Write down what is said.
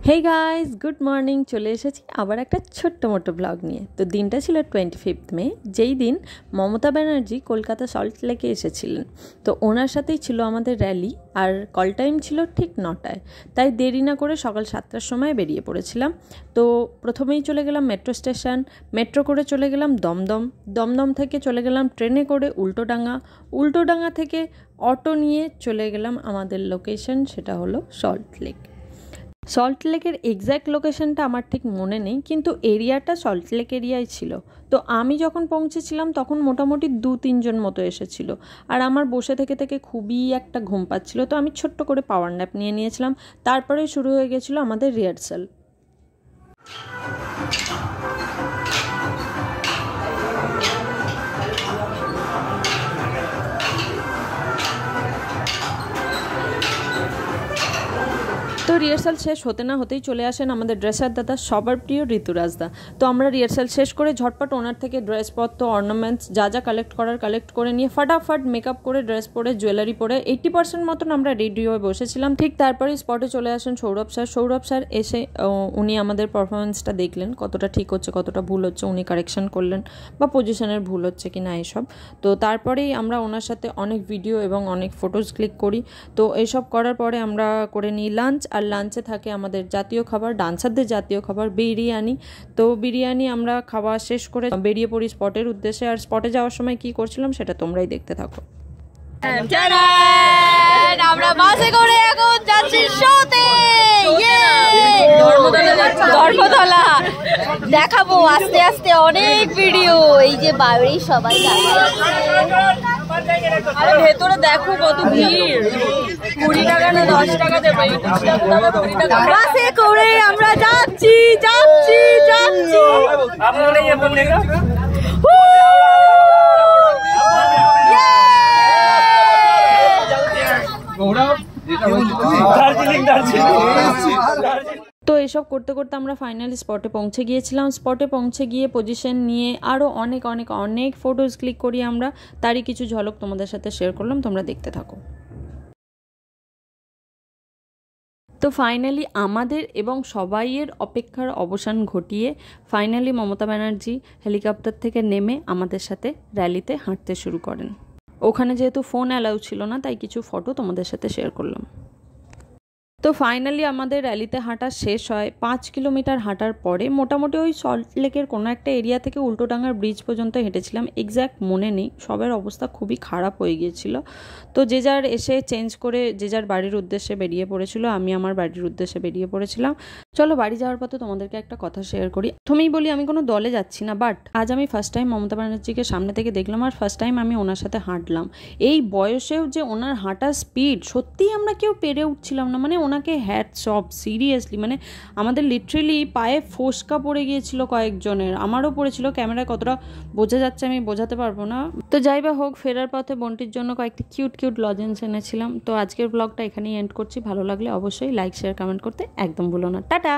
Hey guys, good morning. চলে এসেছি আবার একটা ছোট্ট মোটো ব্লগ নিয়ে। তো দিনটা ছিল 25 মে, যেই দিন মমতা ব্যানার্জি কলকাতা সল্ট লেকে এসেছিলেন। তো ওনার সাথেই ছিল আমাদের র্যালি, আর কল টাইম ছিল ঠিক 9টায়। তাই দেরি না করে সকাল 7টার সময় বেরিয়ে পড়েছিলাম। তো প্রথমেই চলে গেলাম মেট্রো স্টেশন, মেট্রো করে চলে গেলাম দমদম, দমদম থেকে চলে গেলাম ট্রেনে করে উল্টোডাঙ্গা, উল্টোডাঙ্গা থেকে অটো নিয়ে চলে গেলাম আমাদের লোকেশন, সেটা হলো সল্ট লেক। সল্ট লেকের এক্স্যাক্ট লোকেশনটা আমার ঠিক মনে নেই, কিন্তু এরিয়াটা সল্ট লেক এরিয়াই ছিল। তো আমি যখন পৌঁছেছিলাম তখন মোটামুটি 2-3 জন মতো এসেছিলো, আর আমার বসে থেকে থেকে খুবই একটা ঘুম পাচ্ছিলো। তো আমি ছোট্ট করে পাওয়ার ন্যাপ নিয়ে নিয়েছিলাম। তারপরে শুরু হয়ে গেছিলো আমাদের রিহার্সাল। তো রিহার্সাল শেষ হতে না হতেই চলে আসেন আমাদের ড্রেসার দাদা, সবার প্রিয় ঋতুরাজ দা। তো আমরা রিহার্সাল শেষ করে ঝটপট ওনার থেকে ড্রেসপত্র, অর্নামেন্টস যা যা কালেক্ট করার কালেক্ট করে নিয়ে ফাটাফাট মেকআপ করে, ড্রেস পরে, জুয়েলারি পরে 80% মতন আমরা রেডি হয়ে বসেছিলাম। ঠিক তারপরে স্পটে চলে আসেন সৌরভ স্যার। সৌরভ স্যার এসে উনি আমাদের পারফরমেন্সটা দেখলেন, কতটা ঠিক হচ্ছে কতটা ভুল হচ্ছে, উনি কারেকশন করলেন বা পজিশনের ভুল হচ্ছে কি না এসব। তো তারপরেই আমরা ওনার সাথে অনেক ভিডিও এবং অনেক ফটোজ ক্লিক করি। তো এইসব করার পরে আমরা করে নিই লাঞ্চ, আর লাঞ্চে থাকে আমাদের জাতীয় খাবার, ডান্সারদের জাতীয় খাবার বিরিয়ানি। তো বিরিয়ানি আমরা খাওয়া শেষ করে বেরিয়ে পড়ি স্পটের উদ্দেশ্যে। আর স্পটে যাওয়ার সময় কি করছিলাম সেটা তোমরাই দেখতে থাকো। আমরা বাসে করে এখন যাচ্ছি শোতে, ধর্মতলা দেখাবো আস্তে আস্তে অনেক ভিডিও। এই যে বাইরে সবাই ভেতরে দেখো কত ভিড়, 20 টাকা না 10 টাকা দেবে, বাসে করে আমরা যাচ্ছি যাচ্ছি যাচ্ছি। তো এসব করতে করতে আমরা ফাইনালি স্পটে পৌঁছে গিয়েছিলাম। স্পটে পৌঁছে গিয়ে পজিশন নিয়ে আরও অনেক অনেক অনেক ফটোজ ক্লিক করি আমরা। তারই কিছু ঝলক তোমাদের সাথে শেয়ার করলাম, তোমরা দেখতে থাকো। তো ফাইনালি আমাদের এবং সবাইয়ের অপেক্ষার অবসান ঘটিয়ে ফাইনালি মমতা ব্যানার্জি হেলিকপ্টার থেকে নেমে আমাদের সাথে র্যালিতে হাঁটতে শুরু করেন। ওখানে যেহেতু ফোন অ্যালাউ ছিল না, তাই কিছু ফটো তোমাদের সাথে শেয়ার করলাম। তো ফাইনালি আমাদের র্যালিতে হাঁটা শেষ হয়। 5 কিলোমিটার হাঁটার পরে মোটামুটি ওই সল্ট লেকের কোনো একটা এরিয়া থেকে উল্টোডাঙ্গার ব্রিজ পর্যন্ত হেঁটেছিলাম, এক্স্যাক্ট মনে নেই। সবার অবস্থা খুবই খারাপ হয়ে গিয়েছিল। তো যে যার এসে চেঞ্জ করে যে যার বাড়ির উদ্দেশ্যে বেরিয়ে পড়েছিল, আমি আমার বাড়ির উদ্দেশ্যে বেরিয়ে পড়েছিলাম। চলো বাড়ি যাওয়ার পথে তোমাদেরকে একটা কথা শেয়ার করি। প্রথমেই বলি আমি কোনো দলে যাচ্ছি না, বাট আজ আমি ফার্স্ট টাইম মমতা ব্যানার্জিকে সামনে থেকে দেখলাম, আর ফার্স্ট টাইম আমি ওনার সাথে হাঁটলাম। এই বয়সেও যে ওনার হাঁটার স্পিড, সত্যিই আমরা কেউ পেরে উঠছিলাম না। মানে ওনাকে হ্যাটস অফ, সিরিয়াসলি। মানে আমাদের লিটারেলি পায়ে ফোসকা পড়ে গিয়েছিল কয়েকজনের, আমারও পড়েছিল। ক্যামেরায় কতটা বোঝা যাচ্ছে আমি বোঝাতে পারবো না। তো যাই বা হোক, ফেরার পথে বোনটির জন্য কয়েকটি কিউট কিউট লজেন্স এনেছিলাম। তো আজকের ব্লগটা এখানেই এন্ড করছি। ভালো লাগলে অবশ্যই লাইক, শেয়ার, কমেন্ট করতে একদম ভুলো না। টাটা।